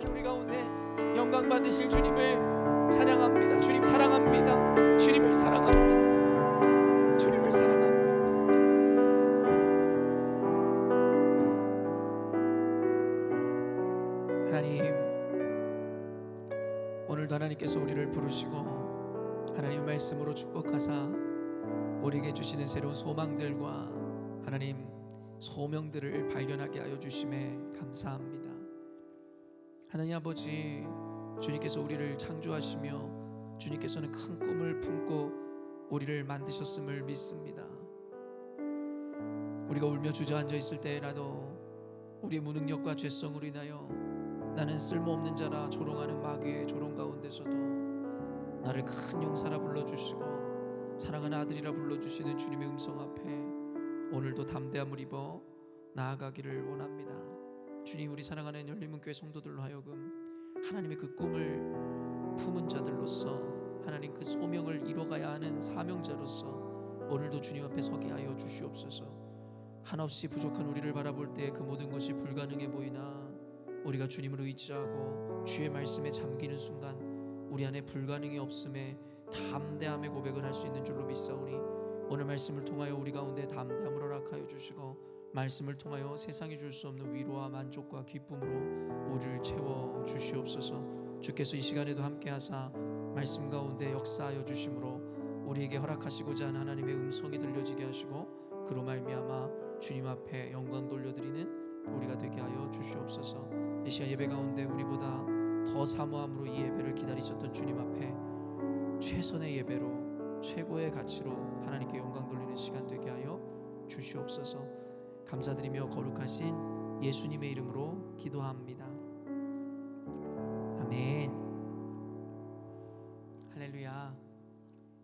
이렇게 우리 가운데 영광 받으실 주님을 찬양합니다. 주님 사랑합니다. 주님을 사랑합니다. 주님을 사랑합니다. 하나님, 오늘도 하나님께서 우리를 부르시고 하나님 말씀으로 축복하사 우리에게 주시는 새로운 소망들과 하나님 소명들을 발견하게 하여 주심에 감사합니다. 하나님 아버지, 주님께서 우리를 창조하시며 주님께서는 큰 꿈을 품고 우리를 만드셨음을 믿습니다. 우리가 울며 주저앉아 있을 때라도 우리의 무능력과 죄성으로 인하여 나는 쓸모없는 자라 조롱하는 마귀의 조롱 가운데서도 나를 큰 용사라 불러주시고 사랑하는 아들이라 불러주시는 주님의 음성 앞에 오늘도 담대함을 입어 나아가기를 원합니다. 주님, 우리 사랑하는 열린문교회 성도들로 하여금 하나님의 그 꿈을 품은 자들로서 하나님 그 소명을 이뤄가야 하는 사명자로서 오늘도 주님 앞에 서게 하여 주시옵소서. 한없이 부족한 우리를 바라볼 때 그 모든 것이 불가능해 보이나 우리가 주님을 의지하고 주의 말씀에 잠기는 순간 우리 안에 불가능이 없음에 담대함의 고백을 할 수 있는 줄로 믿사오니 오늘 말씀을 통하여 우리 가운데 담대함을 허락하여 주시고 말씀을 통하여 세상이 줄 수 없는 위로와 만족과 기쁨으로 우리를 채워 주시옵소서. 주께서 이 시간에도 함께하사 말씀 가운데 역사하여 주심으로 우리에게 허락하시고자 하는 하나님의 음성이 들려지게 하시고 그로 말미암아 주님 앞에 영광 돌려드리는 우리가 되게 하여 주시옵소서. 이 시간 예배 가운데 우리보다 더 사모함으로 이 예배를 기다리셨던 주님 앞에 최선의 예배로 최고의 가치로 하나님께 영광 돌리는 시간 되게 하여 주시옵소서. 감사드리며 거룩하신 예수님의 이름으로 기도합니다. 아멘. 할렐루야.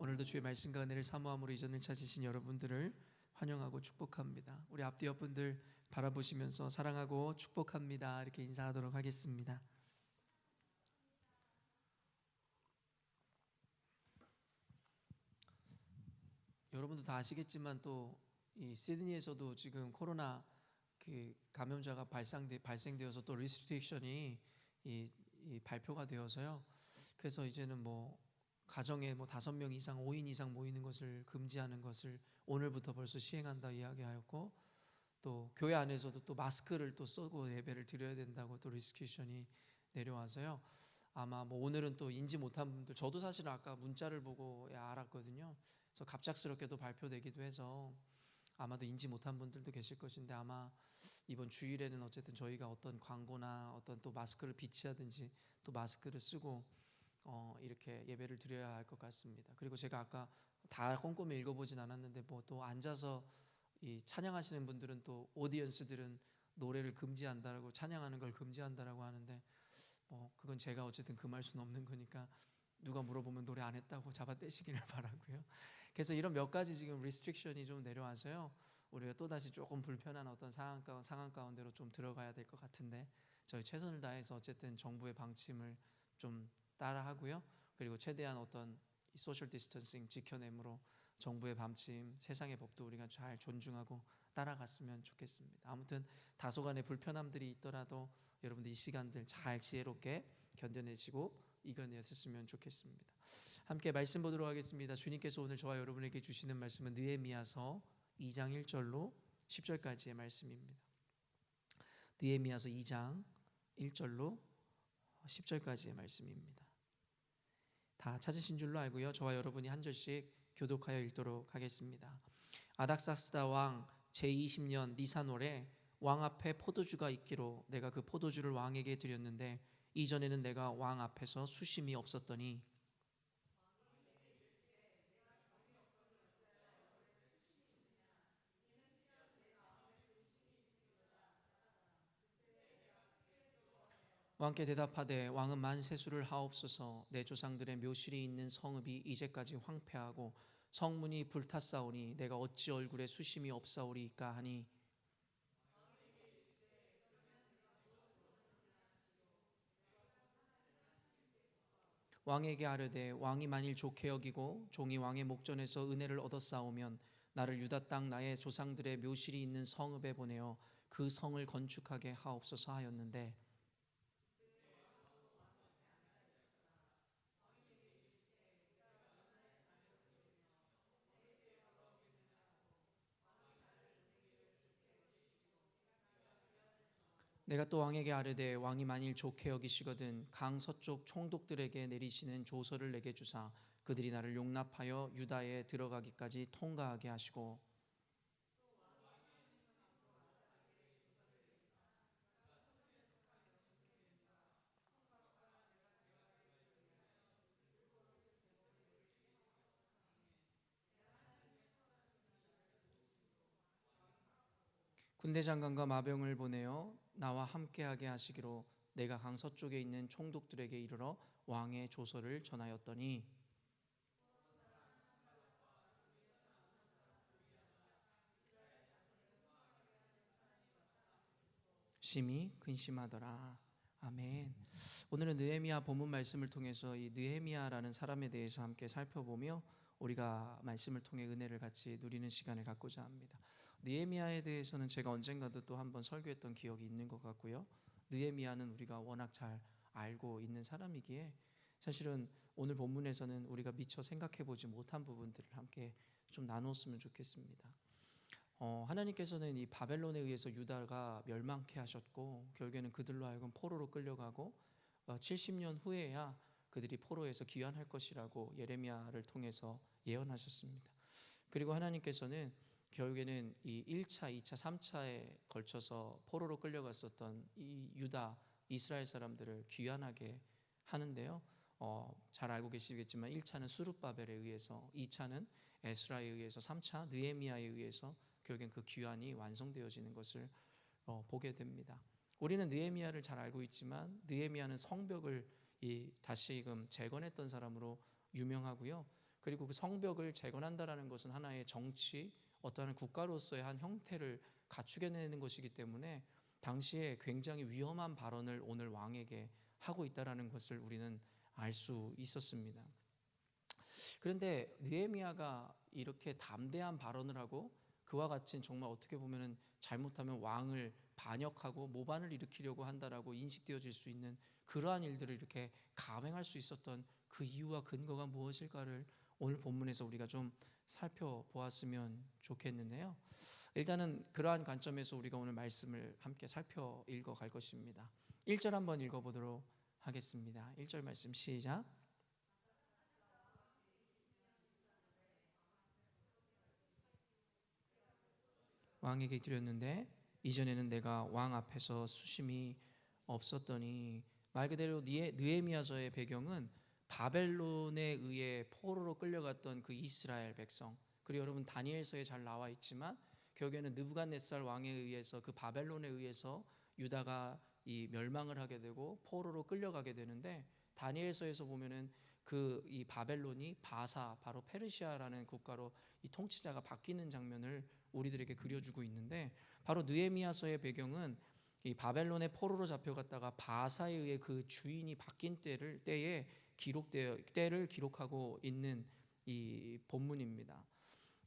오늘도 주의 말씀과 은혜를 사모함으로 이전을 찾으신 여러분들을 환영하고 축복합니다. 우리 앞뒤 옆분들 바라보시면서 사랑하고 축복합니다 이렇게 인사하도록 하겠습니다. 여러분도 다 아시겠지만 또 이 시드니에서도 지금 코로나 그 감염자가 발생되어서 또 리스트릭션이 이 발표가 되어서요. 그래서 이제는 뭐 가정에 뭐 5명 이상 5인 이상 모이는 것을 금지하는 것을 오늘부터 벌써 시행한다 이야기하였고, 또 교회 안에서도 또 마스크를 또 쓰고 예배를 드려야 된다고 또 리스트릭션이 내려와서요. 아마 뭐 오늘은 또 인지 못한 분들, 저도 사실 아까 문자를 보고 알았거든요. 그래서 갑작스럽게도 발표되기도 해서 아마도 인지 못한 분들도 계실 것인데 아마 이번 주일에는 어쨌든 저희가 어떤 광고나 어떤 또 마스크를 비치하든지 또 마스크를 쓰고 이렇게 예배를 드려야 할 것 같습니다. 그리고 제가 아까 다 꼼꼼히 읽어보진 않았는데 뭐 또 앉아서 이 찬양하시는 분들은 또 오디언스들은 노래를 금지한다라고, 찬양하는 걸 금지한다라고 하는데 뭐 그건 제가 어쨌든 금할 수는 없는 거니까 누가 물어보면 노래 안 했다고 잡아떼시기를 바라고요. 그래서 이런 몇 가지 지금 리스트릭션이 좀 내려와서요. 우리가 또다시 조금 불편한 어떤 상황 가운데로 좀 들어가야 될 것 같은데 저희 최선을 다해서 어쨌든 정부의 방침을 좀 따라하고요. 그리고 최대한 어떤 소셜 디스턴싱 지켜내므로 정부의 방침, 세상의 법도 우리가 잘 존중하고 따라갔으면 좋겠습니다. 아무튼 다소간의 불편함들이 있더라도 여러분들 이 시간들 잘 지혜롭게 견뎌내시고 이겨냈으면 좋겠습니다. 함께 말씀 보도록 하겠습니다. 주님께서 오늘 저와 여러분에게 주시는 말씀은 느헤미야서 2장 1절로 10절까지의 말씀입니다. 느헤미야서 2장 1절로 10절까지의 말씀입니다. 다 찾으신 줄로 알고요. 저와 여러분이 한 절씩 교독하여 읽도록 하겠습니다. 아닥사스다 왕 제20년 니산월에 왕 앞에 포도주가 있기로 내가 그 포도주를 왕에게 드렸는데 이전에는 내가 왕 앞에서 수심이 없었더니 왕께 대답하되 왕은 만세수를 하옵소서. 내 조상들의 묘실이 있는 성읍이 이제까지 황폐하고 성문이 불탔사오니 내가 어찌 얼굴에 수심이 없사오리이까 하니 왕에게 아뢰되 왕이 만일 좋게 여기고 종이 왕의 목전에서 은혜를 얻었사오면 나를 유다 땅 나의 조상들의 묘실이 있는 성읍에 보내어 그 성을 건축하게 하옵소서 하였는데 내가 또 왕에게 아뢰되 왕이 만일 좋게 여기시거든 강 서쪽 총독들에게 내리시는 조서를 내게 주사 그들이 나를 용납하여 유다에 들어가기까지 통과하게 하시고 군대 장관과 마병을 보내어 나와 함께하게 하시기로 내가 강 서쪽에 있는 총독들에게 이르러 왕의 조서를 전하였더니 심히 근심하더라. 아멘. 오늘은 느헤미야 본문 말씀을 통해서 이 느헤미야라는 사람에 대해서 함께 살펴보며 우리가 말씀을 통해 은혜를 같이 누리는 시간을 갖고자 합니다. 느헤미야에 대해서는 제가 언젠가도 또 한번 설교했던 기억이 있는 것 같고요. 느헤미야는 우리가 워낙 잘 알고 있는 사람이기에 사실은 오늘 본문에서는 우리가 미처 생각해 보지 못한 부분들을 함께 좀 나누었으면 좋겠습니다. 하나님께서는 이 바벨론에 의해서 유다가 멸망케 하셨고 결국에는 그들로 하여금 포로로 끌려가고 70년 후에야 그들이 포로에서 귀환할 것이라고 예레미야를 통해서 예언하셨습니다. 그리고 하나님께서는 결국에는 이 1차, 2차, 3차에 걸쳐서 포로로 끌려갔었던 이 유다, 이스라엘 사람들을 귀환하게 하는데요. 잘 알고 계시겠지만 1차는 수룹바벨에 의해서, 2차는 에스라에 의해서, 3차 느헤미야에 의해서 결국엔 그 귀환이 완성되어지는 것을 보게 됩니다. 우리는 느헤미야를 잘 알고 있지만 느헤미야는 성벽을 다시금 재건했던 사람으로 유명하고요. 그리고 그 성벽을 재건한다라는 것은 하나의 정치, 어떠한 국가로서의 한 형태를 갖추게내는 것이기 때문에 당시에 굉장히 위험한 발언을 오늘 왕에게 하고 있다라는 것을 우리는 알 수 있었습니다. 그런데 느헤미야가 이렇게 담대한 발언을 하고 그와 같이 정말 어떻게 보면 잘못하면 왕을 반역하고 모반을 일으키려고 한다라고 인식되어질 수 있는 그러한 일들을 이렇게 감행할 수 있었던 그 이유와 근거가 무엇일까를 오늘 본문에서 우리가 좀 살펴보았으면 좋겠는데요. 일단은 그러한 관점에서 우리가 오늘 말씀을 함께 살펴 읽어갈 것입니다. 1절 한번 읽어보도록 하겠습니다. 1절 말씀 시작. 왕에게 드렸는데 이전에는 내가 왕 앞에서 수심이 없었더니, 말 그대로 느헤미야서의 배경은 바벨론에 의해 포로로 끌려갔던 그 이스라엘 백성, 그리고 여러분 다니엘서에 잘 나와 있지만 결국에는 느부갓네살 왕에 의해서 그 바벨론에 의해서 유다가 이 멸망을 하게 되고 포로로 끌려가게 되는데, 다니엘서에서 보면은 그 이 바벨론이 바사, 바로 페르시아라는 국가로 이 통치자가 바뀌는 장면을 우리들에게 그려주고 있는데, 바로 느헤미야서의 배경은 이 바벨론의 포로로 잡혀갔다가 바사에 의해 그 주인이 바뀐 때에 때를 기록하고 있는 이 본문입니다.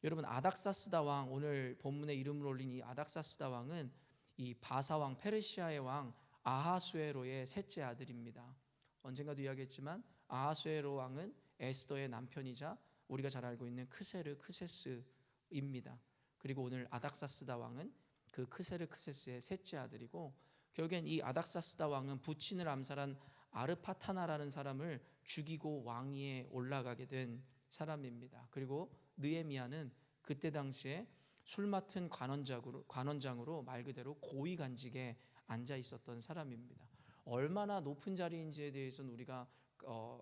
여러분, 아닥사스다 왕, 오늘 본문에 이름을 올린 이 아닥사스다 왕은 이 바사 왕, 페르시아의 왕 아하수에로의 셋째 아들입니다. 언젠가도 이야기했지만 아하수에로 왕은 에스더의 남편이자 우리가 잘 알고 있는 크세스입니다. 그리고 오늘 아닥사스다 왕은 그 크세스의 셋째 아들이고, 결국엔 이 아닥사스다 왕은 부친을 암살한 아르파타나라는 사람을 죽이고 왕위에 올라가게 된 사람입니다. 그리고 느헤미야는 그때 당시에 술 맡은 관원장으로 말 그대로 고위관직에 앉아 있었던 사람입니다. 얼마나 높은 자리인지에 대해서는 우리가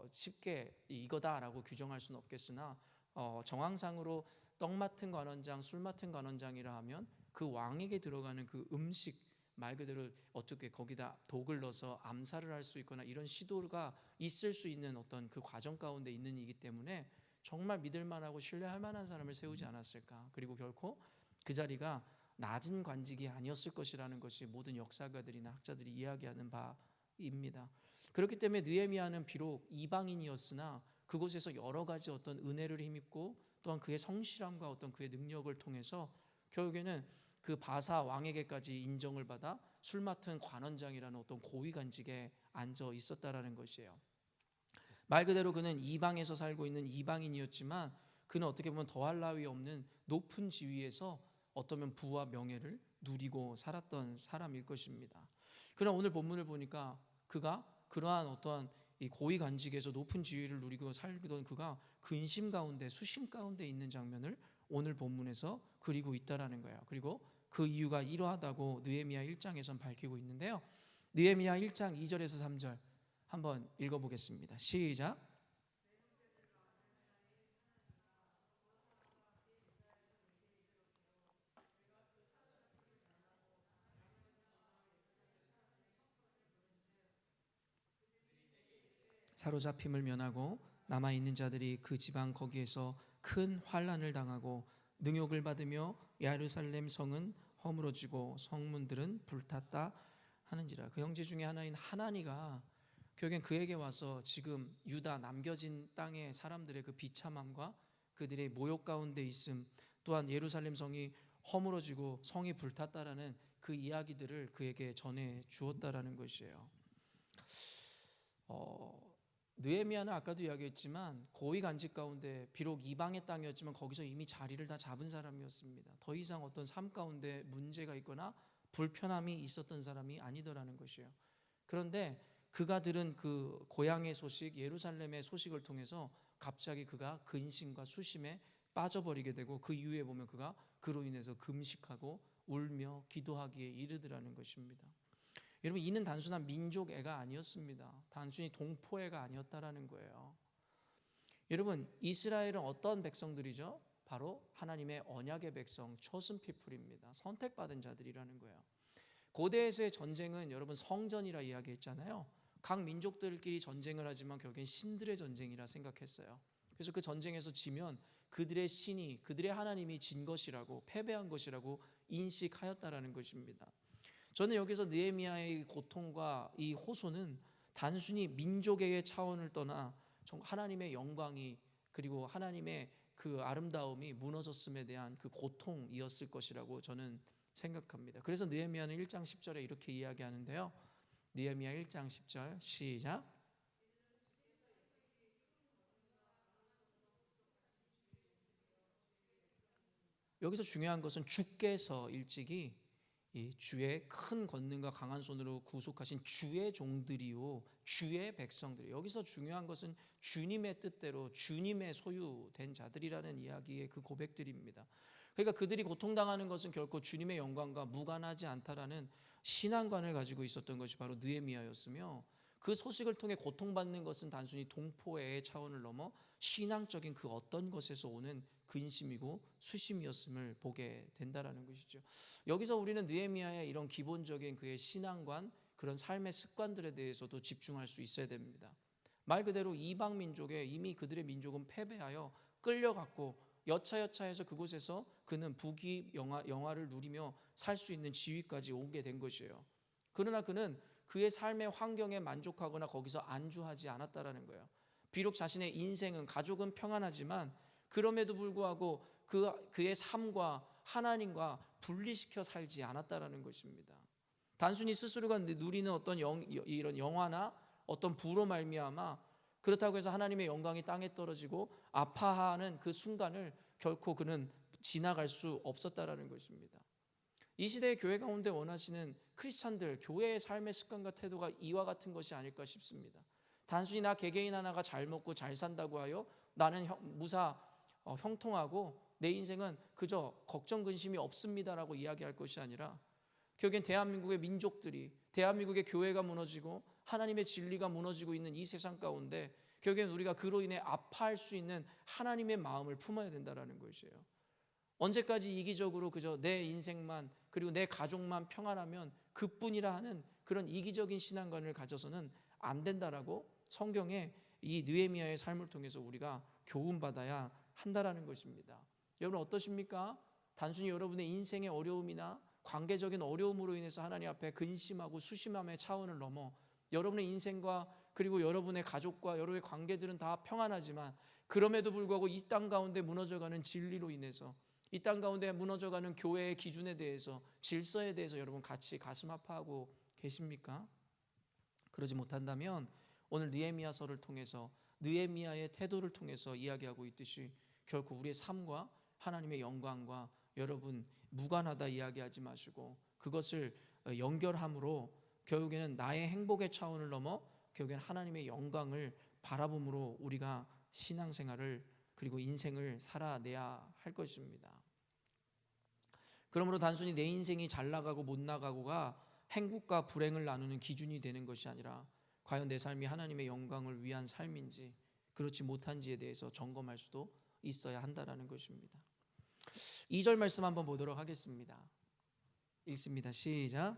쉽게 이거다라고 규정할 수는 없겠으나 정황상으로 떡 맡은 관원장, 술 맡은 관원장이라 하면 그 왕에게 들어가는 그 음식, 말 그대로 어떻게 거기다 독을 넣어서 암살을 할 수 있거나 이런 시도가 있을 수 있는 어떤 그 과정 가운데 있는 이기 때문에 정말 믿을만하고 신뢰할 만한 사람을 세우지 않았을까. 그리고 결코 그 자리가 낮은 관직이 아니었을 것이라는 것이 모든 역사가들이나 학자들이 이야기하는 바입니다. 그렇기 때문에 느헤미야는 비록 이방인이었으나 그곳에서 여러 가지 어떤 은혜를 힘입고 또한 그의 성실함과 어떤 그의 능력을 통해서 결국에는 그 바사 왕에게까지 인정을 받아 술 맡은 관원장이라는 어떤 고위관직에 앉아 있었다라는 것이에요. 말 그대로 그는 이방에서 살고 있는 이방인이었지만 그는 어떻게 보면 더할 나위 없는 높은 지위에서 어쩌면 부와 명예를 누리고 살았던 사람일 것입니다. 그러나 오늘 본문을 보니까 그가 그러한 어떠한 이 고위 관직에서 높은 지위를 누리고 살던 그가 근심 가운데 수심 가운데 있는 장면을 오늘 본문에서 그리고 있다라는 거예요. 그리고 그 이유가 이러하다고 느헤미야 1장에선 밝히고 있는데요. 느헤미야 1장 2절에서 3절 한번 읽어보겠습니다. 시작. 사로잡힘을 면하고 남아있는 자들이 그 지방 거기에서 큰 환난을 당하고 능욕을 받으며 예루살렘 성은 허물어지고 성문들은 불탔다 하는지라. 그 형제 중에 하나인 하나니가 결국엔 그에게 와서 지금 유다 남겨진 땅의 사람들의 그 비참함과 그들의 모욕 가운데 있음, 또한 예루살렘 성이 허물어지고 성이 불탔다라는 그 이야기들을 그에게 전해 주었다라는 것이에요. 느헤미야는 아까도 이야기했지만 고위 간직 가운데 비록 이방의 땅이었지만 거기서 이미 자리를 다 잡은 사람이었습니다. 더 이상 어떤 삶 가운데 문제가 있거나 불편함이 있었던 사람이 아니더라는 것이에요. 그런데 그가 들은 그 고향의 소식, 예루살렘의 소식을 통해서 갑자기 그가 근심과 수심에 빠져버리게 되고 그 이후에 보면 그가 그로 인해서 금식하고 울며 기도하기에 이르더라는 것입니다. 여러분, 이는 단순한 민족애가 아니었습니다. 단순히 동포애가 아니었다라는 거예요. 여러분, 이스라엘은 어떤 백성들이죠? 바로 하나님의 언약의 백성, chosen people입니다. 선택받은 자들이라는 거예요. 고대에서의 전쟁은 여러분 성전이라 이야기했잖아요. 각 민족들끼리 전쟁을 하지만 결국엔 신들의 전쟁이라 생각했어요. 그래서 그 전쟁에서 지면 그들의 신이, 그들의 하나님이 진 것이라고, 패배한 것이라고 인식하였다라는 것입니다. 저는 여기서 느헤미야의 고통과 이 호소는 단순히 민족의 차원을 떠나 하나님의 영광이, 그리고 하나님의 그 아름다움이 무너졌음에 대한 그 고통이었을 것이라고 저는 생각합니다. 그래서 느헤미야는 1장 10절에 이렇게 이야기하는데요. 느헤미야 1장 10절 시작. 여기서 중요한 것은 주께서 일찍이 이 주의 큰 권능과 강한 손으로 구속하신 주의 종들이요 주의 백성들이, 여기서 중요한 것은 주님의 뜻대로 주님의 소유된 자들이라는 이야기의 그 고백들입니다. 그러니까 그들이 고통당하는 것은 결코 주님의 영광과 무관하지 않다라는 신앙관을 가지고 있었던 것이 바로 느헤미야였으며, 그 소식을 통해 고통받는 것은 단순히 동포의 차원을 넘어 신앙적인 그 어떤 것에서 오는 근심이고 수심이었음을 보게 된다라는 것이죠. 여기서 우리는 느헤미야의 이런 기본적인 그의 신앙관, 그런 삶의 습관들에 대해서도 집중할 수 있어야 됩니다. 말 그대로 이방 민족에 이미 그들의 민족은 패배하여 끌려갔고 여차여차해서 그곳에서 그는 부귀 영화를 누리며 살 수 있는 지위까지 오게 된 것이에요. 그러나 그는 그의 삶의 환경에 만족하거나 거기서 안주하지 않았다라는 거예요. 비록 자신의 인생은, 가족은 평안하지만 그럼에도 불구하고 그의 삶과 하나님과 분리시켜 살지 않았다라는 것입니다. 단순히 스스로가 누리는 어떤 이런 영화나 어떤 부로 말미암아 그렇다고 해서 하나님의 영광이 땅에 떨어지고 아파하는 그 순간을 결코 그는 지나갈 수 없었다라는 것입니다. 이 시대의 교회 가운데 원하시는 크리스찬들, 교회의 삶의 습관과 태도가 이와 같은 것이 아닐까 싶습니다. 단순히 나 개개인 하나가 잘 먹고 잘 산다고 하여 나는 무사 형통하고 내 인생은 그저 걱정 근심이 없습니다라고 이야기할 것이 아니라, 결국엔 대한민국의 민족들이, 대한민국의 교회가 무너지고 하나님의 진리가 무너지고 있는 이 세상 가운데 결국엔 우리가 그로 인해 아파할 수 있는 하나님의 마음을 품어야 된다는 것이에요. 언제까지 이기적으로 그저 내 인생만, 그리고 내 가족만 평안하면 그뿐이라 하는 그런 이기적인 신앙관을 가져서는 안 된다라고 성경에 이 느헤미야의 삶을 통해서 우리가 교훈받아야 한다라는 것입니다. 여러분 어떠십니까? 단순히 여러분의 인생의 어려움이나 관계적인 어려움으로 인해서 하나님 앞에 근심하고 수심함의 차원을 넘어 여러분의 인생과 그리고 여러분의 가족과 여러분의 관계들은 다 평안하지만 그럼에도 불구하고 이 땅 가운데 무너져가는 진리로 인해서, 이 땅 가운데 무너져가는 교회의 기준에 대해서, 질서에 대해서 여러분 같이 가슴 아파하고 계십니까? 그러지 못한다면 오늘 느헤미야서를 통해서, 느헤미야의 태도를 통해서 이야기하고 있듯이 결코 우리의 삶과 하나님의 영광과 여러분 무관하다 이야기하지 마시고 그것을 연결함으로 결국에는 나의 행복의 차원을 넘어 결국에는 하나님의 영광을 바라봄으로 우리가 신앙생활을 그리고 인생을 살아내야 할 것입니다. 그러므로 단순히 내 인생이 잘 나가고 못 나가고가 행복과 불행을 나누는 기준이 되는 것이 아니라 과연 내 삶이 하나님의 영광을 위한 삶인지 그렇지 못한지에 대해서 점검할 수도 있어야 한다는 것입니다. 2절 말씀 한번 보도록 하겠습니다. 읽습니다. 시작.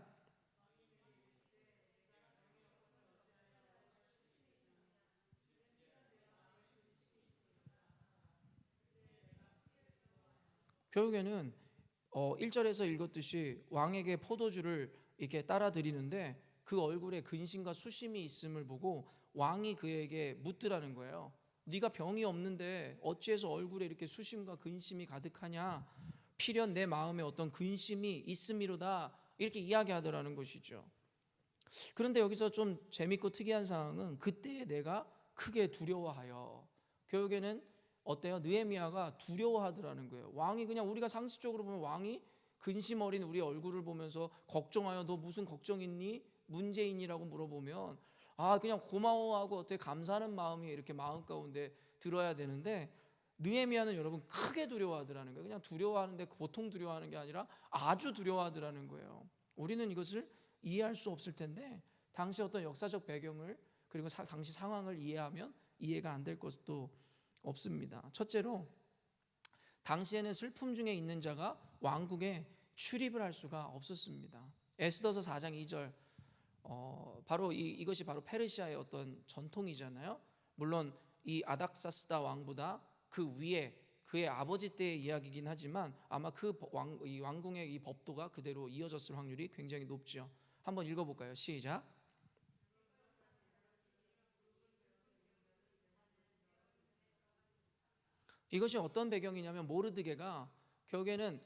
결국에는 1절에서 읽었듯이 왕에게 포도주를 이렇게 따라 드리는데 그 얼굴에 근심과 수심이 있음을 보고 왕이 그에게 묻더라는 거예요. 네가 병이 없는데 어찌해서 얼굴에 이렇게 수심과 근심이 가득하냐? 필연 내 마음에 어떤 근심이 있음이로다, 이렇게 이야기하더라는 것이죠. 그런데 여기서 좀 재밌고 특이한 상황은 그때에 내가 크게 두려워하여, 결국에는 어때요? 느헤미야가 두려워하더라는 거예요. 왕이, 그냥 우리가 상식적으로 보면 왕이 근심 어린 우리 얼굴을 보면서 걱정하여 너 무슨 걱정 있니? 문제인이라고 물어보면 그냥 고마워하고 어떻게 감사하는 마음이 이렇게 마음 가운데 들어야 되는데, 느헤미야는 여러분 크게 두려워하더라는 거예요. 그냥 두려워하는데 보통 두려워하는 게 아니라 아주 두려워하더라는 거예요. 우리는 이것을 이해할 수 없을 텐데 당시 어떤 역사적 배경을 그리고 당시 상황을 이해하면 이해가 안 될 것도 없습니다. 첫째로 당시에는 슬픔 중에 있는 자가 왕국에 출입을 할 수가 없었습니다. 에스더서 4장 2절, 바로 이것이 바로 페르시아의 어떤 전통이잖아요. 물론 이 아닥사스다 왕보다 그 위에 그의 아버지 때의 이야기이긴 하지만 아마 이 왕궁의 이 법도가 그대로 이어졌을 확률이 굉장히 높죠. 한번 읽어볼까요? 시작. 이것이 어떤 배경이냐면 모르드게가 결국에는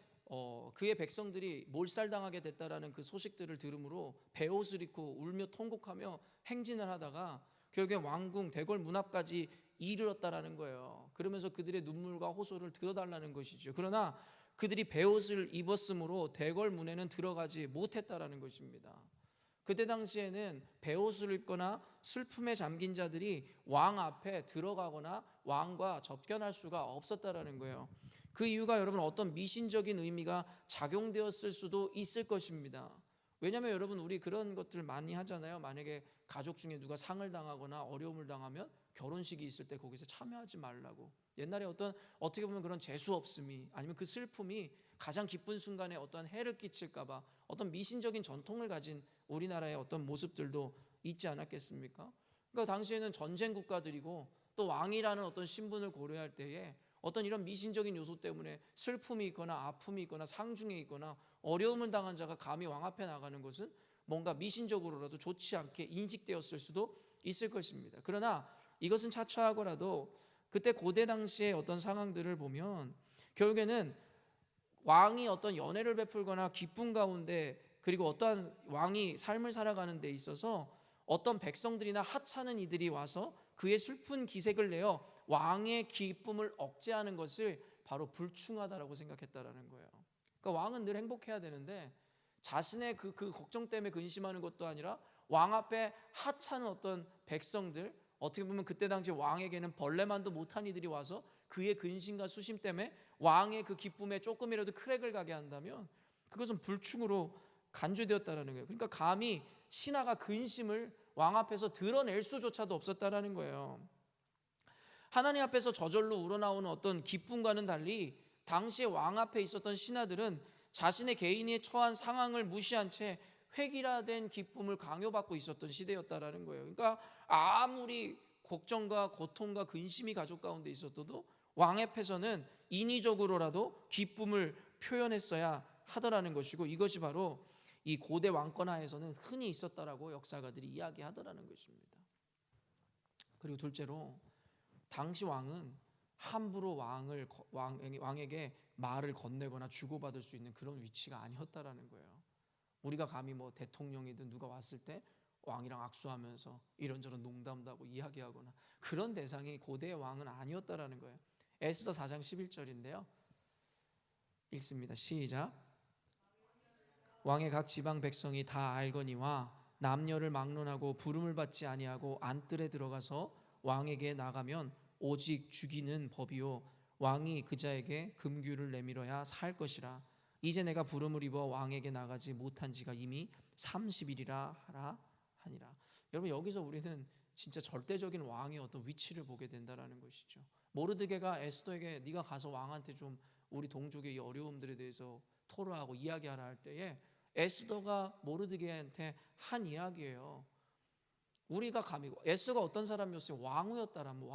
그의 백성들이 몰살당하게 됐다라는 그 소식들을 들으므로 베옷을 입고 울며 통곡하며 행진을 하다가 결국에 왕궁 대궐 문 앞까지 이르렀다라는 거예요. 그러면서 그들의 눈물과 호소를 들어달라는 것이죠. 그러나 그들이 베옷을 입었으므로 대궐 문에는 들어가지 못했다라는 것입니다. 그때 당시에는 베옷을 입거나 슬픔에 잠긴 자들이 왕 앞에 들어가거나 왕과 접견할 수가 없었다라는 거예요. 그 이유가 여러분 어떤 미신적인 의미가 작용되었을 수도 있을 것입니다. 왜냐하면 여러분 우리 그런 것들 많이 하잖아요. 만약에 가족 중에 누가 상을 당하거나 어려움을 당하면 결혼식이 있을 때 거기서 참여하지 말라고. 옛날에 어떻게 보면 그런 재수 없음이 아니면 그 슬픔이 가장 기쁜 순간에 어떤 해를 끼칠까봐 어떤 미신적인 전통을 가진 우리나라의 어떤 모습들도 있지 않았겠습니까? 그러니까 당시에는 전쟁 국가들이고 또 왕이라는 어떤 신분을 고려할 때에 어떤 이런 미신적인 요소 때문에 슬픔이 있거나 아픔이 있거나 상중에 있거나 어려움을 당한 자가 감히 왕 앞에 나가는 것은 뭔가 미신적으로라도 좋지 않게 인식되었을 수도 있을 것입니다. 그러나 이것은 차차하고라도 그때 고대 당시의 어떤 상황들을 보면 결국에는 왕이 어떤 연회를 베풀거나 기쁨 가운데 그리고 어떠한 왕이 삶을 살아가는 데 있어서 어떤 백성들이나 하찮은 이들이 와서 그의 슬픈 기색을 내어 왕의 기쁨을 억제하는 것을 바로 불충하다라고 생각했다라는 거예요. 그러니까 왕은 늘 행복해야 되는데 자신의 그 걱정 때문에 근심하는 것도 아니라 왕 앞에 하찮은 어떤 백성들, 어떻게 보면 그때 당시 왕에게는 벌레만도 못한 이들이 와서 그의 근심과 수심 때문에 왕의 그 기쁨에 조금이라도 크랙을 가게 한다면 그것은 불충으로 간주되었다라는 거예요. 그러니까 감히 신하가 근심을 왕 앞에서 드러낼 수조차도 없었다라는 거예요. 하나님 앞에서 저절로 우러나오는 어떤 기쁨과는 달리 당시에 왕 앞에 있었던 신하들은 자신의 개인이 처한 상황을 무시한 채 획일화된 기쁨을 강요받고 있었던 시대였다라는 거예요. 그러니까 아무리 걱정과 고통과 근심이 가족 가운데 있었어도 왕 앞에서는 인위적으로라도 기쁨을 표현했어야 하더라는 것이고, 이것이 바로 이 고대 왕권 하에서는 흔히 있었다라고 역사가들이 이야기하더라는 것입니다. 그리고 둘째로 당시 왕은 함부로 왕에게 말을 건네거나 주고받을 수 있는 그런 위치가 아니었다라는 거예요. 우리가 감히 대통령이든 누가 왔을 때 왕이랑 악수하면서 이런저런 농담도 하고 이야기하거나 그런 대상이 고대의 왕은 아니었다라는 거예요. 에스더 4장 11절인데요. 읽습니다. 시작. 왕의 각 지방 백성이 다 알거니와 남녀를 막론하고 부름을 받지 아니하고 안뜰에 들어가서 왕에게 나가면 오직 죽이는 법이요 왕이 그 자에게 금규를 내밀어야 살 것이라. 이제 내가 부름을 입어 왕에게 나가지 못한 지가 이미 30일이라 하라 하니라. 여러분, 여기서 우리는 진짜 절대적인 왕의 어떤 위치를 보게 된다라는 것이죠. 모르드게가 에스더에게 네가 가서 왕한테 좀 우리 동족의 이 어려움들에 대해서 토로하고 이야기하라 할 때에 에스더가 모르드게한테 한 이야기예요. 우리가 감히, 에스더가 어떤 사람이었어요? 왕후였다라면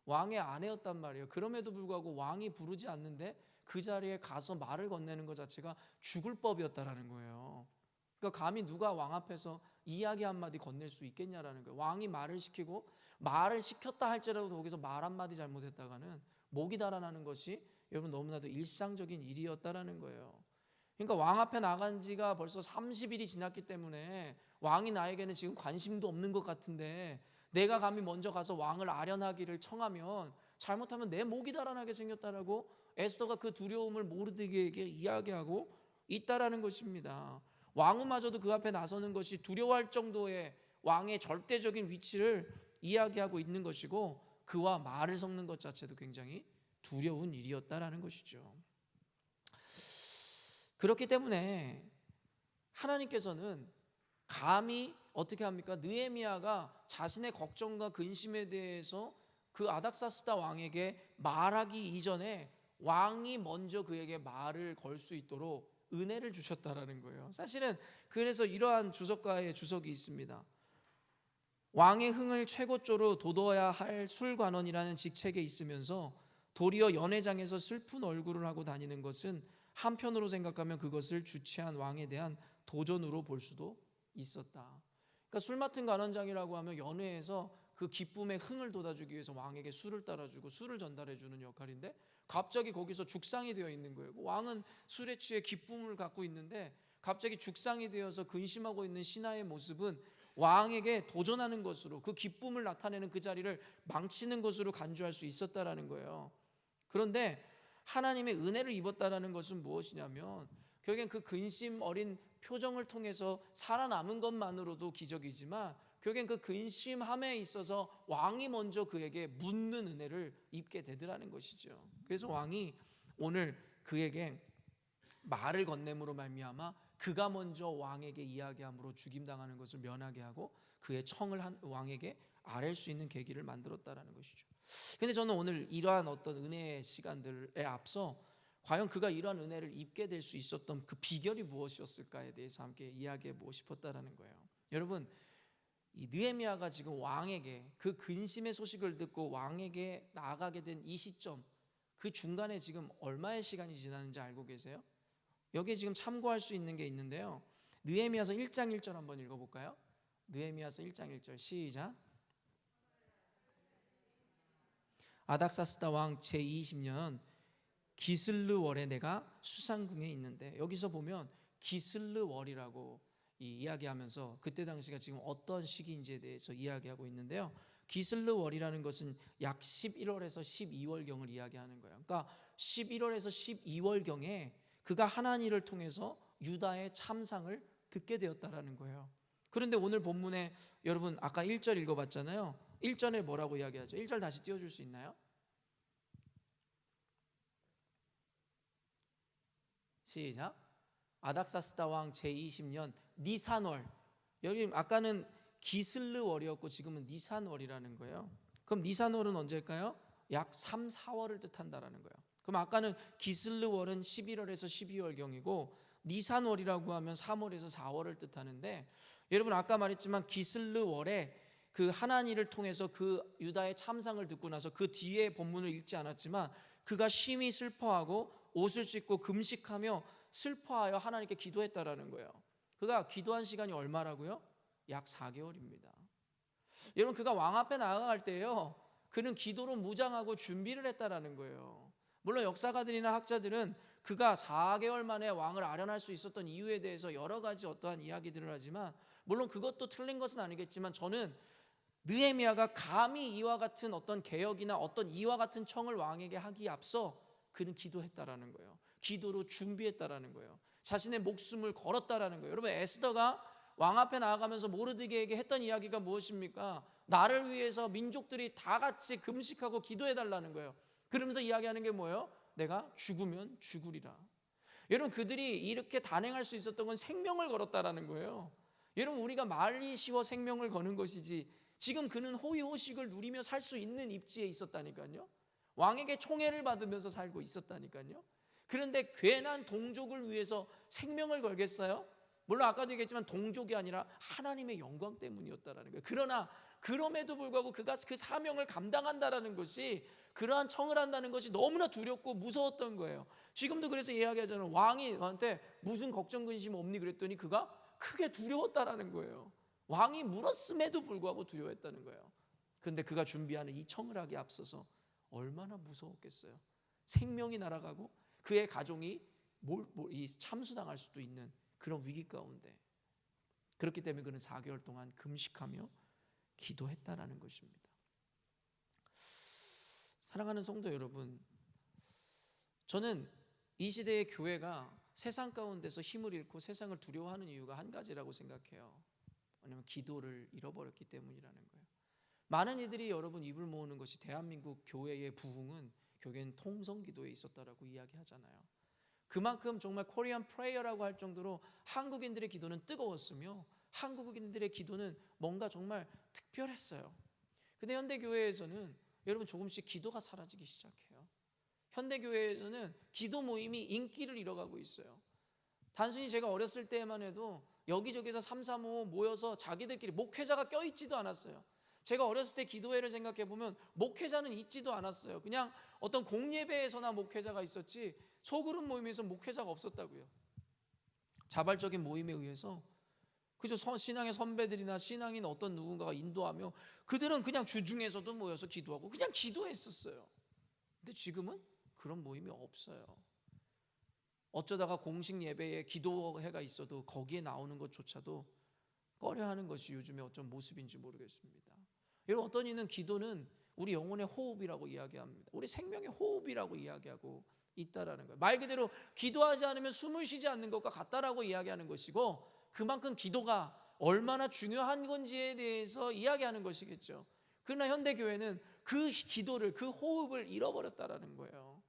왕의 아내였단 말이에요. 그럼에도 불구하고 왕이 부르지 않는데 그 자리에 가서 말을 건네는 것 자체가 죽을 법이었다라는 거예요. 그러니까 감히 누가 왕 앞에서 이야기 한마디 건넬 수 있겠냐라는 거예요. 왕이 말을 시키고 말을 시켰다 할지라도 거기서 말 한마디 잘못했다가는 목이 달아나는 것이 여러분 너무나도 일상적인 일이었다라는 거예요. 그러니까 왕 앞에 나간 지가 벌써 30일이 지났기 때문에 왕이 나에게는 지금 관심도 없는 것 같은데 내가 감히 먼저 가서 왕을 아련하기를 청하면 잘못하면 내 목이 달아나게 생겼다라고 에스더가 그 두려움을 모르드게에게 이야기하고 있다라는 것입니다. 왕후마저도 그 앞에 나서는 것이 두려워할 정도의 왕의 절대적인 위치를 이야기하고 있는 것이고 그와 말을 섞는 것 자체도 굉장히 두려운 일이었다라는 것이죠. 그렇기 때문에 하나님께서는 감히 어떻게 합니까? 느헤미야가 자신의 걱정과 근심에 대해서 그 아닥사스다 왕에게 말하기 이전에 왕이 먼저 그에게 말을 걸 수 있도록 은혜를 주셨다라는 거예요. 사실은 그래서 이러한 주석가의 주석이 있습니다. 왕의 흥을 최고조로 돋워야 할 술관원이라는 직책에 있으면서 도리어 연회장에서 슬픈 얼굴을 하고 다니는 것은 한편으로 생각하면 그것을 주최한 왕에 대한 도전으로 볼 수도 있었다. 그러니까 술 맡은 관원장이라고 하면 연회에서 그 기쁨의 흥을 돋아주기 위해서 왕에게 술을 따라주고 술을 전달해주는 역할인데 갑자기 거기서 죽상이 되어 있는 거예요. 왕은 술에 취해 기쁨을 갖고 있는데 갑자기 죽상이 되어서 근심하고 있는 신하의 모습은 왕에게 도전하는 것으로 그 기쁨을 나타내는 그 자리를 망치는 것으로 간주할 수 있었다라는 거예요. 그런데 하나님의 은혜를 입었다라는 것은 무엇이냐면 결국엔 그 근심 어린 표정을 통해서 살아남은 것만으로도 기적이지만 결국엔 그 근심함에 있어서 왕이 먼저 그에게 묻는 은혜를 입게 되더라는 것이죠. 그래서 왕이 오늘 그에게 말을 건냄으로 말미암아 그가 먼저 왕에게 이야기함으로 죽임당하는 것을 면하게 하고 그의 청을 한 왕에게 아랠 수 있는 계기를 만들었다라는 것이죠. 근데 저는 오늘 이러한 어떤 은혜의 시간들에 앞서 과연 그가 이러한 은혜를 입게 될 수 있었던 그 비결이 무엇이었을까에 대해서 함께 이야기해 보고 싶었다라는 거예요. 여러분, 이 느헤미야가 지금 왕에게 그 근심의 소식을 듣고 왕에게 나아가게 된 이 시점, 그 중간에 지금 얼마의 시간이 지났는지 알고 계세요? 여기에 지금 참고할 수 있는 게 있는데요. 느헤미야서 1장 1절 한번 읽어볼까요? 느헤미야서 1장 1절 시작. 아닥사스다 왕 제20년 기슬르월에 내가 수상궁에 있는데, 여기서 보면 기슬르월이라고 이야기하면서 그때 당시가 지금 어떤 시기인지에 대해서 이야기하고 있는데요. 기슬르월이라는 것은 약 11월에서 12월경을 이야기하는 거예요. 그러니까 11월에서 12월경에 그가 하나님 일을 통해서 유다의 참상을 듣게 되었다라는 거예요. 그런데 오늘 본문에 여러분 아까 1절 읽어봤잖아요. 1절에 뭐라고 이야기하죠? 1절 다시 띄워줄 수 있나요? 시작. 아닥사스다 왕 제20년 니산월. 여기 아까는 기슬르월이었고 지금은 니산월이라는 거예요. 그럼 니산월은 언제일까요? 약 3, 4월을 뜻한다라는 거예요. 그럼 아까는 기슬르월은 11월에서 12월경이고 니산월이라고 하면 3월에서 4월을 뜻하는데, 여러분 아까 말했지만 기슬르월에 그 하나님을 통해서 그 유다의 참상을 듣고 나서 그 뒤에 본문을 읽지 않았지만 그가 심히 슬퍼하고 옷을 찢고 금식하며 슬퍼하여 하나님께 기도했다라는 거예요. 그가 기도한 시간이 얼마라고요? 약 4개월입니다. 여러분 그가 왕 앞에 나아갈 때요, 그는 기도로 무장하고 준비를 했다라는 거예요. 물론 역사가들이나 학자들은 그가 4개월 만에 왕을 아련할 수 있었던 이유에 대해서 여러 가지 어떠한 이야기들을 하지만, 물론 그것도 틀린 것은 아니겠지만 저는 느헤미야가 감히 이와 같은 어떤 개혁이나 어떤 이와 같은 청을 왕에게 하기에 앞서 그는 기도했다라는 거예요. 기도로 준비했다라는 거예요. 자신의 목숨을 걸었다라는 거예요. 여러분 에스더가 왕 앞에 나아가면서 모르드게에게 했던 이야기가 무엇입니까? 나를 위해서 민족들이 다 같이 금식하고 기도해 달라는 거예요. 그러면서 이야기하는 게 뭐예요? 내가 죽으면 죽으리라. 여러분, 그들이 이렇게 단행할 수 있었던 건 생명을 걸었다라는 거예요. 여러분, 우리가 말이 쉬워 생명을 거는 것이지 지금 그는 호의호식을 누리며 살 수 있는 입지에 있었다니까요. 왕에게 총애를 받으면서 살고 있었다니까요. 그런데 괜한 동족을 위해서 생명을 걸겠어요? 물론 아까도 얘기했지만 동족이 아니라 하나님의 영광 때문이었다라는 거예요. 그러나 그럼에도 불구하고 그가 그 사명을 감당한다라는 것이, 그러한 청을 한다는 것이 너무나 두렵고 무서웠던 거예요. 지금도 그래서 이야기하잖아요. 왕이 너한테 무슨 걱정 근심 없니 그랬더니 그가 크게 두려웠다라는 거예요. 왕이 물었음에도 불구하고 두려워했다는 거예요. 그런데 그가 준비하는 이 청을 하기에 앞서서 얼마나 무서웠겠어요. 생명이 날아가고 그의 가족이 참수당할 수도 있는 그런 위기 가운데, 그렇기 때문에 그는 4개월 동안 금식하며 기도했다라는 것입니다. 사랑하는 성도 여러분, 저는 이 시대의 교회가 세상 가운데서 힘을 잃고 세상을 두려워하는 이유가 한 가지라고 생각해요. 왜냐하면 기도를 잃어버렸기 때문이라는 거예요. 많은 이들이 여러분 입을 모으는 것이 대한민국 교회의 부흥은 교회는 통성기도에 있었다라고 이야기하잖아요. 그만큼 정말 코리안 프레이어라고 할 정도로 한국인들의 기도는 뜨거웠으며 한국인들의 기도는 뭔가 정말 특별했어요. 근데 현대교회에서는 여러분 조금씩 기도가 사라지기 시작해요. 현대교회에서는 기도 모임이 인기를 잃어가고 있어요. 단순히 제가 어렸을 때만 해도 여기저기서 3, 4, 5 모여서 자기들끼리 목회자가 껴있지도 않았어요. 제가 어렸을 때 기도회를 생각해 보면 목회자는 있지도 않았어요. 그냥 어떤 공예배에서나 목회자가 있었지 소그룹 모임에서 목회자가 없었다고요. 자발적인 모임에 의해서 그저 신앙의 선배들이나 신앙인 어떤 누군가가 인도하며 그들은 그냥 주중에서도 모여서 기도하고 그냥 기도했었어요. 근데 지금은 그런 모임이 없어요. 어쩌다가 공식 예배에 기도회가 있어도 거기에 나오는 것조차도 꺼려하는 것이 요즘에 어떤 모습인지 모르겠습니다. 여러분, 어떤 이는 기도는 우리 영혼의 호흡이라고 이야기합니다. 우리 생명의 호흡이라고 이야기하고 있다라는 거예요. 말 그대로 기도하지 않으면 숨을 쉬지 않는 것과 같다라고 이야기하는 것이고, 그만큼 기도가 얼마나 중요한 건지에 대해서 이야기하는 것이겠죠. 그러나 현대교회는 그 기도를, 그 호흡을 잃어버렸다라는 거예요.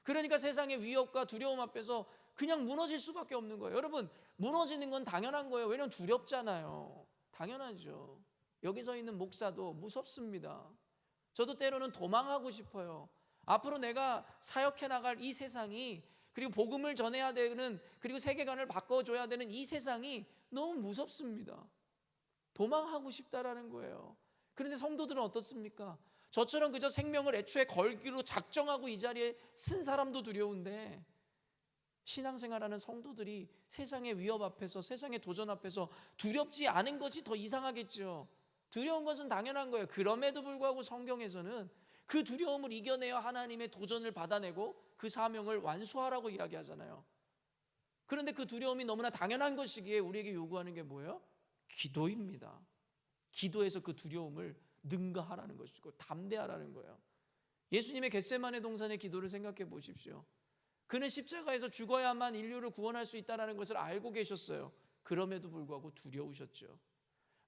그러니까 세상의 위협과 두려움 앞에서 그냥 무너질 수밖에 없는 거예요. 여러분, 무너지는 건 당연한 거예요. 왜냐하면 두렵잖아요. 당연하죠. 여기 서 있는 목사도 무섭습니다. 저도 때로는 도망하고 싶어요. 앞으로 내가 사역해 나갈 이 세상이, 그리고 복음을 전해야 되는, 그리고 세계관을 바꿔줘야 되는 이 세상이 너무 무섭습니다. 도망하고 싶다라는 거예요. 그런데 성도들은 어떻습니까? 저처럼 그저 생명을 애초에 걸기로 작정하고 이 자리에 쓴 사람도 두려운데, 신앙생활하는 성도들이 세상의 위협 앞에서, 세상의 도전 앞에서 두렵지 않은 것이 더 이상하겠죠. 두려운 것은 당연한 거예요. 그럼에도 불구하고 성경에서는 그 두려움을 이겨내어 하나님의 도전을 받아내고 그 사명을 완수하라고 이야기하잖아요. 그런데 그 두려움이 너무나 당연한 것이기에 우리에게 요구하는 게 뭐예요? 기도입니다. 기도에서 그 두려움을 능가하라는 것이고 담대하라는 거예요. 예수님의 겟세마네 동산의 기도를 생각해 보십시오. 그는 십자가에서 죽어야만 인류를 구원할 수 있다는 것을 알고 계셨어요. 그럼에도 불구하고 두려우셨죠.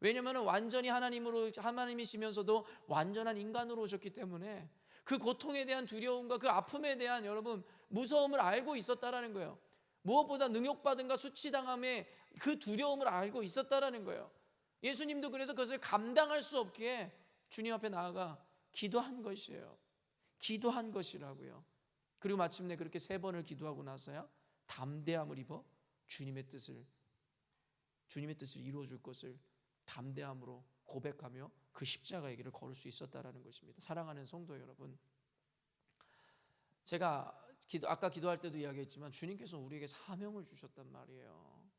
왜냐하면 완전히 하나님이시면서도 완전한 인간으로 오셨기 때문에 그 고통에 대한 두려움과 그 아픔에 대한 여러분 무서움을 알고 있었다라는 거예요. 무엇보다 능욕받음과 수치당함의 그 두려움을 알고 있었다라는 거예요. 예수님도 그래서 그것을 감당할 수 없기에 주님 앞에 나아가 기도한 것이에요. 기도한 것이라고요. 그리고 마침내 그렇게 3번을 기도하고 나서야 담대함을 입어 주님의 뜻을 이루어 줄 것을 담대함으로 고백하며 그 십자가의 길을 걸을 수 있었다라는 것입니다. 사랑하는 성도 여러분, 제가 아까 기도할 때도 이야기했지만 주님께서 우리에게 사명을 주셨단 말이에요.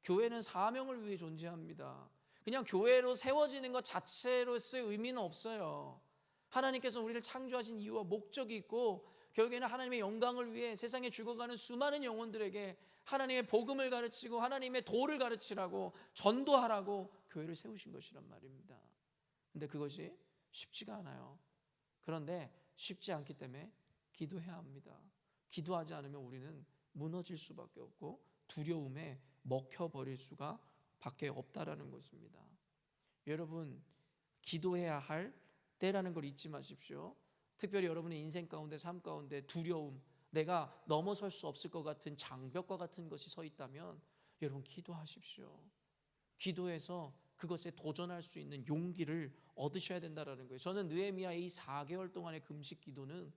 교회는 사명을 위해 존재합니다. 그냥 교회로 세워지는 것 자체로서의 의미는 없어요. 하나님께서 우리를 창조하신 이유와 목적이 있고, 결국에는 하나님의 영광을 위해 세상에 죽어가는 수많은 영혼들에게 하나님의 복음을 가르치고 하나님의 도를 가르치라고, 전도하라고 교회를 세우신 것이란 말입니다. 근데 그것이 쉽지가 않아요. 그런데 쉽지 않기 때문에 기도해야 합니다. 기도하지 않으면 우리는 무너질 수밖에 없고 두려움에 먹혀버릴 수가 밖에 없다라는 것입니다. 여러분, 기도해야 할 때라는 걸 잊지 마십시오. 특별히 여러분의 인생 가운데, 삶 가운데 두려움, 내가 넘어설 수 없을 것 같은 장벽과 같은 것이 서 있다면 여러분 기도하십시오. 기도해서 그것에 도전할 수 있는 용기를 얻으셔야 된다는 거예요. 저는 느헤미야의 이 4개월 동안의 금식 기도는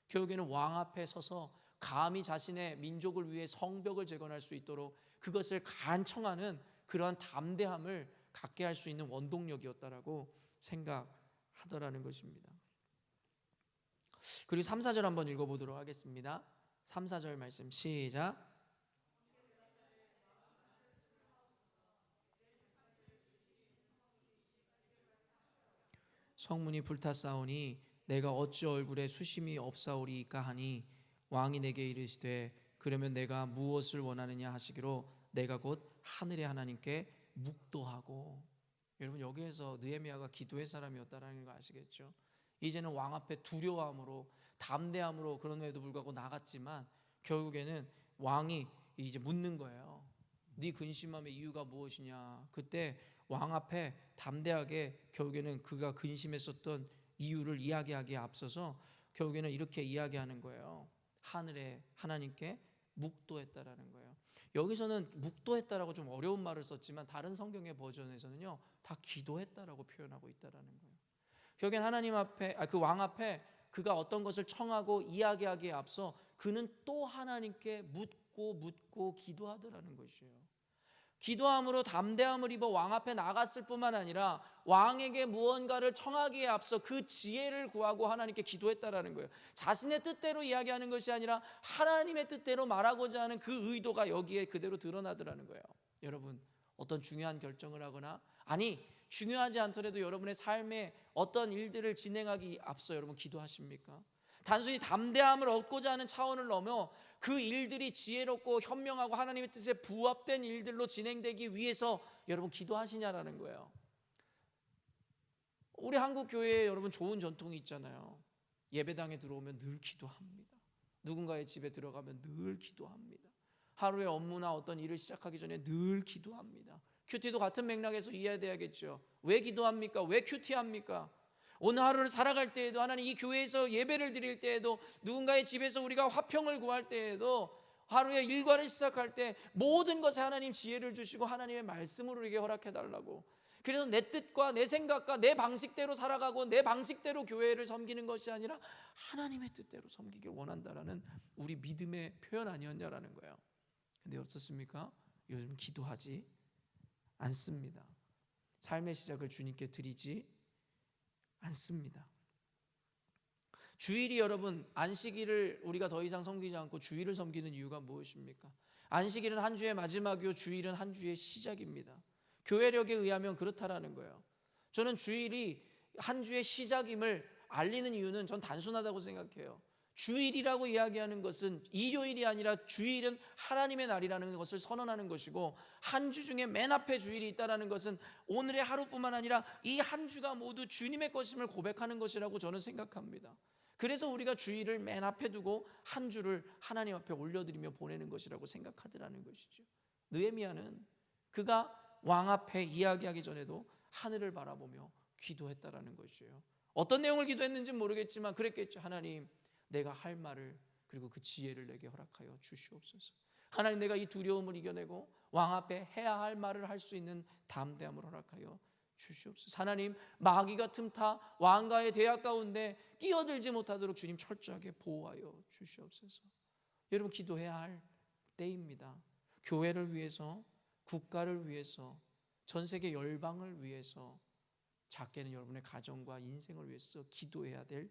결국에는 왕 앞에 서서 감히 자신의 민족을 위해 성벽을 재건할 수 있도록 그것을 간청하는 그러한 담대함을 갖게 할 수 있는 원동력이었다라고 생각하더라는 것입니다. 그리고 3, 4절 한번 읽어보도록 하겠습니다. 3, 4절 말씀 시작. 성문이 불탔사오니 내가 어찌 얼굴에 수심이 없사오리이까 하니 왕이 내게 이르시되 그러면 내가 무엇을 원하느냐 하시기로 내가 곧 하늘의 하나님께 묵도하고. 여러분, 여기에서 느헤미야가 기도의 사람이었다는 거 아시겠죠? 이제는 왕 앞에 두려워함으로 담대함으로 그럼에도 불구하고 나갔지만 결국에는 왕이 이제 묻는 거예요. 네 근심함의 이유가 무엇이냐. 그때 왕 앞에 담대하게 결국에는 그가 근심했었던 이유를 이야기하기에 앞서서 결국에는 이렇게 이야기하는 거예요. 하늘의 하나님께 묵도했다라는 거예요. 여기서는 묵도했다라고 좀 어려운 말을 썼지만 다른 성경의 버전에서는요 다 기도했다라고 표현하고 있다라는 거예요. 결국엔 하나님 앞에, 그 왕 앞에 그가 어떤 것을 청하고 이야기하기에 앞서 그는 또 하나님께 묻고 기도하더라는 것이에요. 기도함으로 담대함을 입어 왕 앞에 나갔을 뿐만 아니라 왕에게 무언가를 청하기에 앞서 그 지혜를 구하고 하나님께 기도했다라는 거예요. 자신의 뜻대로 이야기하는 것이 아니라 하나님의 뜻대로 말하고자 하는 그 의도가 여기에 그대로 드러나더라는 거예요. 여러분, 어떤 중요한 결정을 하거나, 아니 중요하지 않더라도 여러분의 삶에 어떤 일들을 진행하기 앞서 여러분 기도하십니까? 단순히 담대함을 얻고자 하는 차원을 넘어 그 일들이 지혜롭고 현명하고 하나님의 뜻에 부합된 일들로 진행되기 위해서 여러분 기도하시냐라는 거예요. 우리 한국 교회에 여러분 좋은 전통이 있잖아요. 예배당에 들어오면 늘 기도합니다. 누군가의 집에 들어가면 늘 기도합니다. 하루의 업무나 어떤 일을 시작하기 전에 늘 기도합니다. 큐티도 같은 맥락에서 이해돼야겠죠. 왜 기도합니까? 왜 큐티합니까? 오늘 하루를 살아갈 때에도, 하나님 이 교회에서 예배를 드릴 때에도, 누군가의 집에서 우리가 화평을 구할 때에도, 하루의 일과를 시작할 때 모든 것에 하나님 지혜를 주시고 하나님의 말씀으로 우리에게 허락해달라고. 그래서 내 뜻과 내 생각과 내 방식대로 살아가고 내 방식대로 교회를 섬기는 것이 아니라 하나님의 뜻대로 섬기길 원한다라는 우리 믿음의 표현 아니었냐라는 거예요. 근데 어떻습니까? 요즘 기도하지 않습니다. 삶의 시작을 주님께 드리지 않습니다. 주일이, 여러분, 안식일을 우리가 더 이상 섬기지 않고 주일을 섬기는 이유가 무엇입니까? 안식일은 한 주의 마지막이요 주일은 한 주의 시작입니다. 교회력에 의하면 그렇다라는 거예요. 저는 주일이 한 주의 시작임을 알리는 이유는 전 단순하다고 생각해요. 주일이라고 이야기하는 것은 일요일이 아니라 주일은 하나님의 날이라는 것을 선언하는 것이고, 한 주 중에 맨 앞에 주일이 있다는 것은 오늘의 하루뿐만 아니라 이 한 주가 모두 주님의 것임을 고백하는 것이라고 저는 생각합니다. 그래서 우리가 주일을 맨 앞에 두고 한 주를 하나님 앞에 올려드리며 보내는 것이라고 생각하더라는 것이죠. 느헤미야는 그가 왕 앞에 이야기하기 전에도 하늘을 바라보며 기도했다라는 것이에요. 어떤 내용을 기도했는지는 모르겠지만 그랬겠죠. 하나님, 내가 할 말을, 그리고 그 지혜를 내게 허락하여 주시옵소서. 하나님, 내가 이 두려움을 이겨내고 왕 앞에 해야 할 말을 할 수 있는 담대함을 허락하여 주시옵소서. 하나님, 마귀가 틈타 왕과의 대화 가운데 끼어들지 못하도록 주님 철저하게 보호하여 주시옵소서. 여러분, 기도해야 할 때입니다. 교회를 위해서, 국가를 위해서, 전 세계 열방을 위해서, 작게는 여러분의 가정과 인생을 위해서 기도해야 될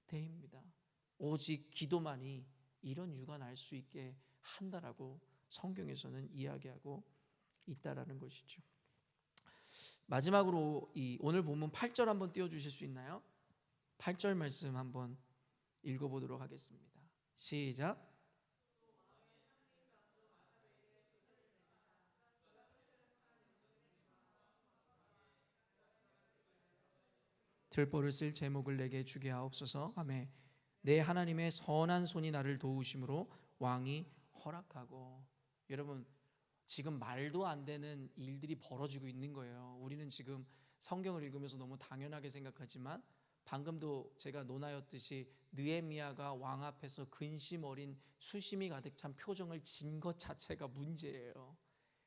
때입니다. 오직 기도만이 이런 유가 날 수 있게 한다라고 성경에서는 이야기하고 있다라는 것이죠. 마지막으로 이 오늘 본문 8절 한번 띄워주실 수 있나요? 8절 말씀 한번 읽어보도록 하겠습니다. 시작. 들보를 쓸 제목을 내게 주게 하옵소서. 아멘. 내 하나님의 선한 손이 나를 도우심으로 왕이 허락하고. 여러분, 지금 말도 안 되는 일들이 벌어지고 있는 거예요. 우리는 지금 성경을 읽으면서 너무 당연하게 생각하지만 방금도 제가 논하였듯이 느헤미야가 왕 앞에서 근심 어린 수심이 가득 찬 표정을 진 것 자체가 문제예요.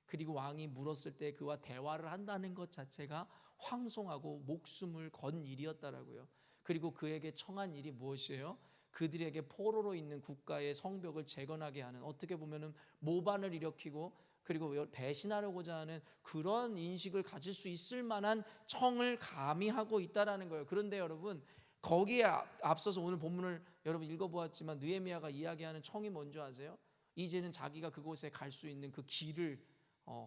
그리고 왕이 물었을 때 그와 대화를 한다는 것 자체가 황송하고 목숨을 건 일이었다라고요. 그리고 그에게 청한 일이 무엇이에요? 그들에게 포로로 있는 국가의 성벽을 재건하게 하는, 어떻게 보면은 모반을 일으키고 그리고 배신하려고자 하는 그런 인식을 가질 수 있을 만한 청을 감히 하고 있다라는 거예요. 그런데 여러분, 거기에 앞서서 오늘 본문을 여러분 읽어보았지만 느헤미야가 이야기하는 청이 뭔지 아세요? 이제는 자기가 그곳에 갈 수 있는 그 길을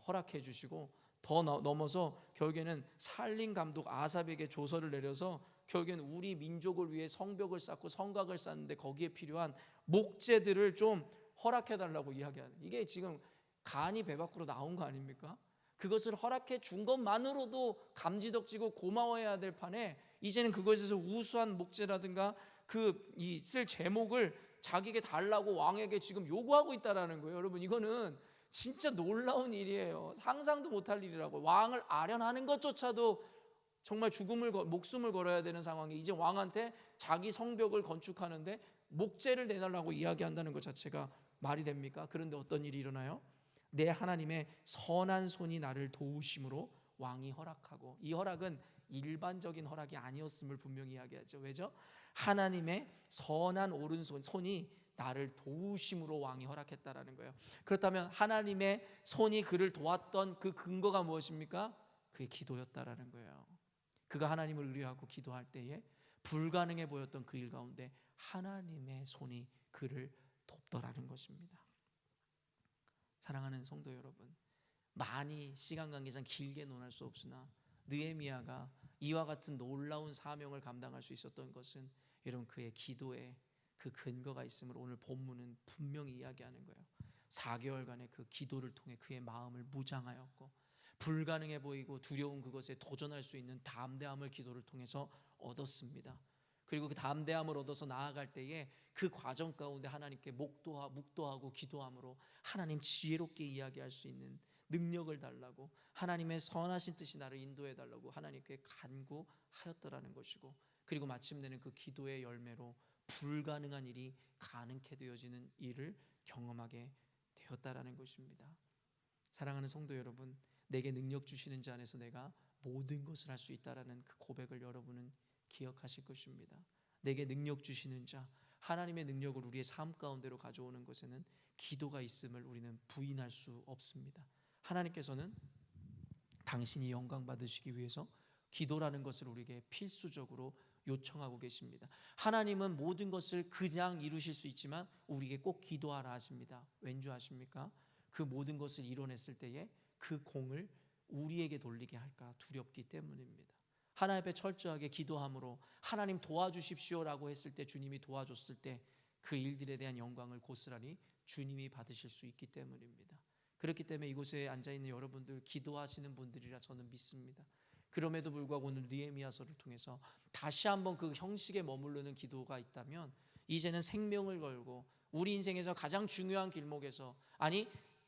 허락해 주시고, 더 넘어서 결국에는 살림 감독 아삽에게 조서를 내려서 결국에는 우리 민족을 위해 성벽을 쌓고 성곽을 쌓는데 거기에 필요한 목재들을 좀 허락해 달라고 이야기하는, 이게 지금 간이 배 밖으로 나온 거 아닙니까? 그것을 허락해 준 것만으로도 감지덕지고 고마워해야 될 판에 이제는 그것에서 우수한 목재라든가 쓸 제목을 자기에게 달라고 왕에게 지금 요구하고 있다라는 거예요. 여러분, 이거는 진짜 놀라운 일이에요. 상상도 못할 일이라고. 왕을 아련하는 것조차도 정말 목숨을 걸어야 되는 상황에 이제 왕한테 자기 성벽을 건축하는데 목재를 내달라고 이야기한다는 것 자체가 말이 됩니까? 그런데 어떤 일이 일어나요? 내 하나님의 선한 손이 나를 도우심으로 왕이 허락하고, 이 허락은 일반적인 허락이 아니었음을 분명히 이야기하죠. 왜죠? 하나님의 선한 오른손이 나를 도우심으로 왕이 허락했다라는 거예요. 그렇다면 하나님의 손이 그를 도왔던 그 근거가 무엇입니까? 그의 기도였다라는 거예요. 그가 하나님을 의뢰하고 기도할 때에 불가능해 보였던 그 일 가운데 하나님의 손이 그를 돕더라는 것입니다. 사랑하는 성도 여러분, 많이 시간 관계상 길게 논할 수 없으나 느헤미야가 이와 같은 놀라운 사명을 감당할 수 있었던 것은 여러분 그의 기도에 그 근거가 있음을 오늘 본문은 분명히 이야기하는 거예요. 4개월간의 그 기도를 통해 그의 마음을 무장하였고, 불가능해 보이고 두려운 그것에 도전할 수 있는 담대함을 기도를 통해서 얻었습니다. 그리고 그 담대함을 얻어서 나아갈 때에 그 과정 가운데 하나님께 묵도하고 기도함으로 하나님 지혜롭게 이야기할 수 있는 능력을 달라고, 하나님의 선하신 뜻이 나를 인도해 달라고 하나님께 간구하였더라는 것이고, 그리고 마침내는 그 기도의 열매로 불가능한 일이 가능케 되어지는 일을 경험하게 되었다라는 것입니다. 사랑하는 성도 여러분, 내게 능력 주시는 자 안에서 내가 모든 것을 할 수 있다라는 그 고백을 여러분은 기억하실 것입니다. 내게 능력 주시는 자, 하나님의 능력을 우리의 삶 가운데로 가져오는 것에는 기도가 있음을 우리는 부인할 수 없습니다. 하나님께서는 당신이 영광 받으시기 위해서 기도라는 것을 우리에게 필수적으로 요청하고 계십니다. 하나님은 모든 것을 그냥 이루실 수 있지만 우리에게 꼭 기도하라 하십니다. 왠지 아십니까? 그 모든 것을 이뤄냈을 때에 그 공을 우리에게 돌리게 할까 두렵기 때문입니다. 하나님 앞에 철저하게 기도함으로 하나님 도와주십시오라고 했을 때, 주님이 도와줬을 때 그 일들에 대한 영광을 고스란히 주님이 받으실 수 있기 때문입니다. 그렇기 때문에 이곳에 앉아있는 여러분들 기도하시는 분들이라 저는 믿습니다. 그럼에도 불구하고 오늘 느헤미야서를 통해서 다시 한번 그 형식에 머무르는 기도가 있다면, 이제는 생명을 걸고 우리 인생에서 가장 중요한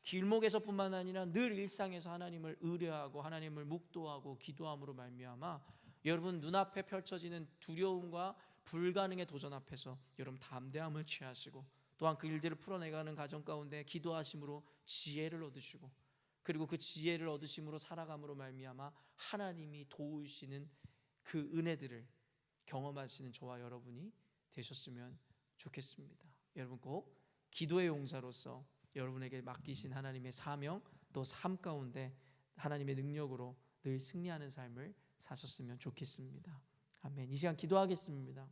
길목에서뿐만 아니라 늘 일상에서 하나님을 의뢰하고 하나님을 묵도하고 기도함으로 말미암아 여러분 눈앞에 펼쳐지는 두려움과 불가능의 도전 앞에서 여러분 담대함을 취하시고, 또한 그 일들을 풀어내가는 과정 가운데 기도하심으로 지혜를 얻으시고, 그리고 그 지혜를 얻으심으로 살아감으로 말미암아 하나님이 도우시는 그 은혜들을 경험하시는 저와 여러분이 되셨으면 좋겠습니다. 여러분 꼭 기도의 용사로서 여러분에게 맡기신 하나님의 사명 또 삶 가운데 하나님의 능력으로 늘 승리하는 삶을 사셨으면 좋겠습니다. 아멘. 이 시간 기도하겠습니다.